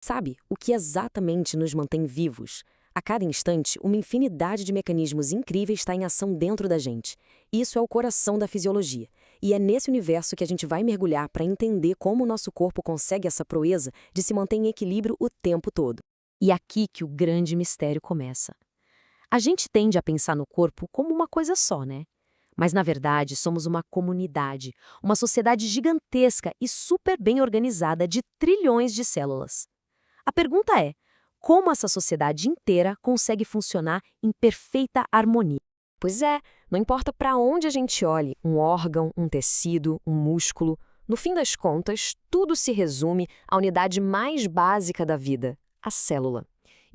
Sabe o que exatamente nos mantém vivos? A cada instante, uma infinidade de mecanismos incríveis está em ação dentro da gente. Isso é o coração da fisiologia. E é nesse universo que a gente vai mergulhar para entender como o nosso corpo consegue essa proeza de se manter em equilíbrio o tempo todo. E é aqui que o grande mistério começa. A gente tende a pensar no corpo como uma coisa só, né? Mas, na verdade, somos uma comunidade, uma sociedade gigantesca e super bem organizada de trilhões de células. A pergunta é: como essa sociedade inteira consegue funcionar em perfeita harmonia? Pois é, não importa para onde a gente olhe, um órgão, um tecido, um músculo, no fim das contas, tudo se resume à unidade mais básica da vida, a célula.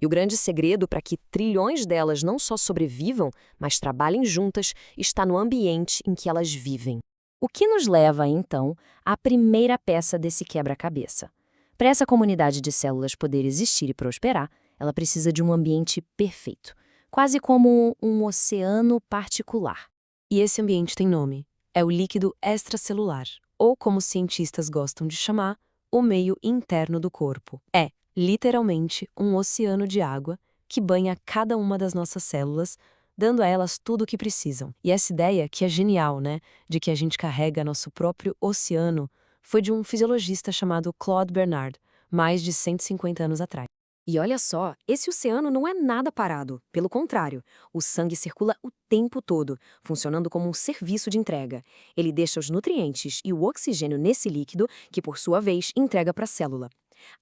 E o grande segredo para que trilhões delas não só sobrevivam, mas trabalhem juntas, está no ambiente em que elas vivem. O que nos leva, então, à primeira peça desse quebra-cabeça. Para essa comunidade de células poder existir e prosperar, ela precisa de um ambiente perfeito, quase como um oceano particular. E esse ambiente tem nome. É o líquido extracelular, ou como os cientistas gostam de chamar, o meio interno do corpo. É, literalmente, um oceano de água que banha cada uma das nossas células, dando a elas tudo o que precisam. E essa ideia, que é genial, né, de que a gente carrega nosso próprio oceano, foi de um fisiologista chamado Claude Bernard, mais de 150 anos atrás. E olha só, esse oceano não é nada parado. Pelo contrário, o sangue circula o tempo todo, funcionando como um serviço de entrega. Ele deixa os nutrientes e o oxigênio nesse líquido, que por sua vez entrega para a célula.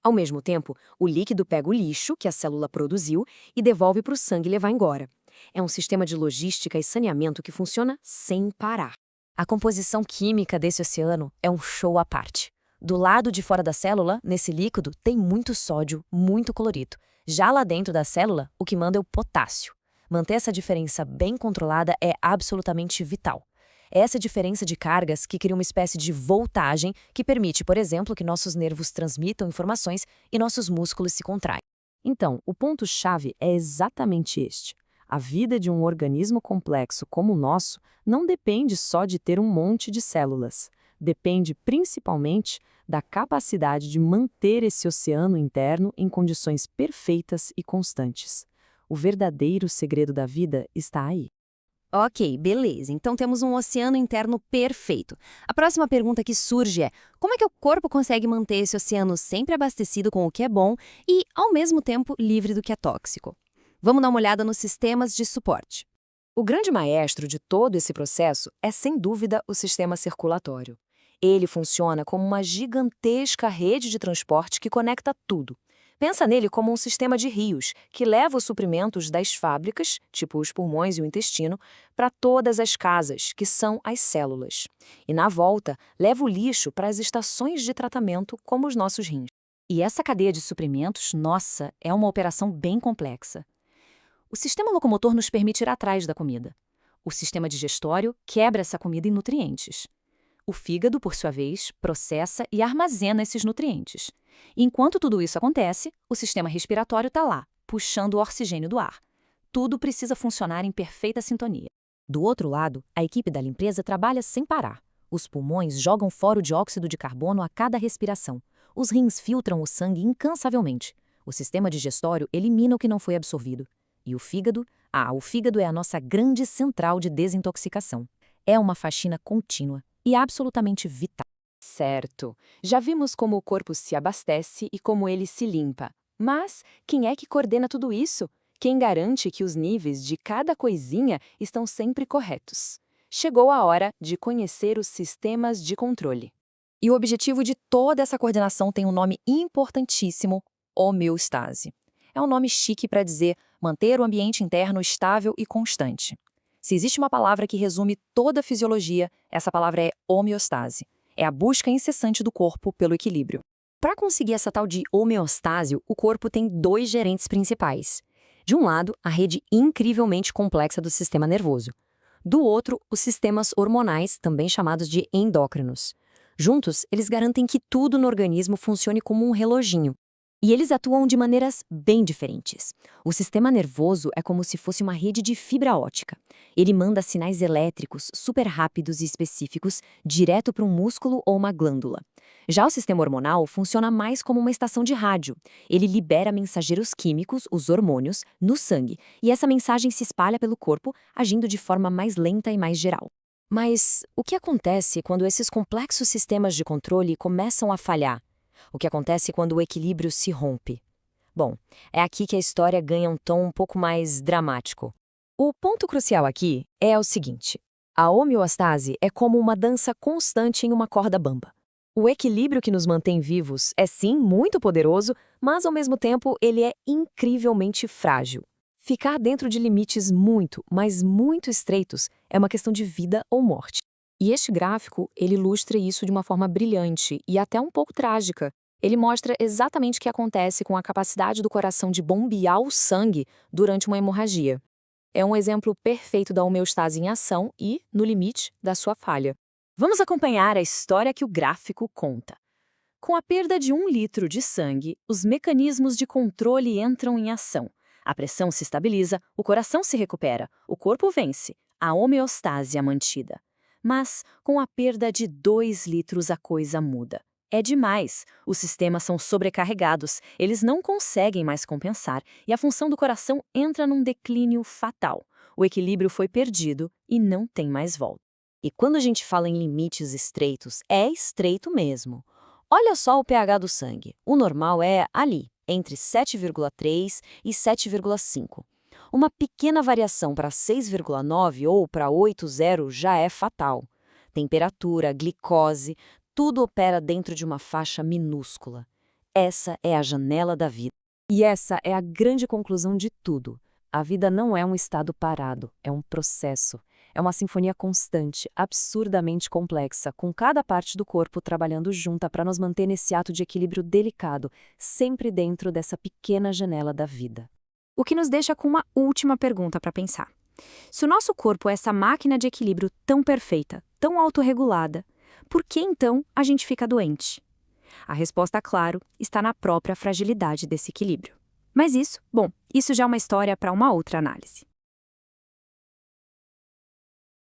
Ao mesmo tempo, o líquido pega o lixo que a célula produziu e devolve para o sangue levar embora. É um sistema de logística e saneamento que funciona sem parar. A composição química desse oceano é um show à parte. Do lado de fora da célula, nesse líquido, tem muito sódio, muito colorido. Já lá dentro da célula, o que manda é o potássio. Manter essa diferença bem controlada é absolutamente vital. É essa diferença de cargas que cria uma espécie de voltagem que permite, por exemplo, que nossos nervos transmitam informações e nossos músculos se contraem. Então, o ponto-chave é exatamente este. A vida de um organismo complexo como o nosso não depende só de ter um monte de células. Depende principalmente da capacidade de manter esse oceano interno em condições perfeitas e constantes. O verdadeiro segredo da vida está aí. Ok, beleza. Então temos um oceano interno perfeito. A próxima pergunta que surge é: como é que o corpo consegue manter esse oceano sempre abastecido com o que é bom e, ao mesmo tempo, livre do que é tóxico? Vamos dar uma olhada nos sistemas de suporte. O grande maestro de todo esse processo é, sem dúvida, o sistema circulatório. Ele funciona como uma gigantesca rede de transporte que conecta tudo. Pensa nele como um sistema de rios que leva os suprimentos das fábricas, tipo os pulmões e o intestino, para todas as casas, que são as células. E na volta, leva o lixo para as estações de tratamento, como os nossos rins. E essa cadeia de suprimentos, nossa, é uma operação bem complexa. O sistema locomotor nos permite ir atrás da comida. O sistema digestório quebra essa comida em nutrientes. O fígado, por sua vez, processa e armazena esses nutrientes. E enquanto tudo isso acontece, o sistema respiratório está lá, puxando o oxigênio do ar. Tudo precisa funcionar em perfeita sintonia. Do outro lado, a equipe da limpeza trabalha sem parar. Os pulmões jogam fora o dióxido de carbono a cada respiração. Os rins filtram o sangue incansavelmente. O sistema digestório elimina o que não foi absorvido. E o fígado? O fígado é a nossa grande central de desintoxicação. É uma faxina contínua e absolutamente vital. Certo. Já vimos como o corpo se abastece e como ele se limpa. Mas quem é que coordena tudo isso? Quem garante que os níveis de cada coisinha estão sempre corretos? Chegou a hora de conhecer os sistemas de controle. E o objetivo de toda essa coordenação tem um nome importantíssimo: homeostase. É um nome chique para dizer manter o ambiente interno estável e constante. Se existe uma palavra que resume toda a fisiologia, essa palavra é homeostase. É a busca incessante do corpo pelo equilíbrio. Para conseguir essa tal de homeostase, o corpo tem dois gerentes principais. De um lado, a rede incrivelmente complexa do sistema nervoso. Do outro, os sistemas hormonais, também chamados de endócrinos. Juntos, eles garantem que tudo no organismo funcione como um reloginho. E eles atuam de maneiras bem diferentes. O sistema nervoso é como se fosse uma rede de fibra ótica. Ele manda sinais elétricos super rápidos e específicos direto para um músculo ou uma glândula. Já o sistema hormonal funciona mais como uma estação de rádio. Ele libera mensageiros químicos, os hormônios, no sangue, e essa mensagem se espalha pelo corpo, agindo de forma mais lenta e mais geral. Mas o que acontece quando esses complexos sistemas de controle começam a falhar? O que acontece quando o equilíbrio se rompe? Bom, é aqui que a história ganha um tom um pouco mais dramático. O ponto crucial aqui é o seguinte: a homeostase é como uma dança constante em uma corda bamba. O equilíbrio que nos mantém vivos é sim muito poderoso, mas ao mesmo tempo ele é incrivelmente frágil. Ficar dentro de limites muito, mas muito estreitos é uma questão de vida ou morte. E este gráfico, ele ilustra isso de uma forma brilhante e até um pouco trágica. Ele mostra exatamente o que acontece com a capacidade do coração de bombear o sangue durante uma hemorragia. É um exemplo perfeito da homeostase em ação e, no limite, da sua falha. Vamos acompanhar a história que o gráfico conta. Com a perda de 1 litro de sangue, os mecanismos de controle entram em ação. A pressão se estabiliza, o coração se recupera, o corpo vence, a homeostase é mantida. Mas, com a perda de 2 litros, a coisa muda. É demais. Os sistemas são sobrecarregados, eles não conseguem mais compensar e a função do coração entra num declínio fatal. O equilíbrio foi perdido e não tem mais volta. E quando a gente fala em limites estreitos, é estreito mesmo. Olha só o pH do sangue. O normal é ali, entre 7,3 e 7,5. Uma pequena variação para 6,9 ou para 8,0 já é fatal. Temperatura, glicose, tudo opera dentro de uma faixa minúscula. Essa é a janela da vida. E essa é a grande conclusão de tudo. A vida não é um estado parado, é um processo. É uma sinfonia constante, absurdamente complexa, com cada parte do corpo trabalhando junta para nos manter nesse ato de equilíbrio delicado, sempre dentro dessa pequena janela da vida. O que nos deixa com uma última pergunta para pensar. Se o nosso corpo é essa máquina de equilíbrio tão perfeita, tão autorregulada, por que então a gente fica doente? A resposta, claro, está na própria fragilidade desse equilíbrio. Mas isso já é uma história para uma outra análise.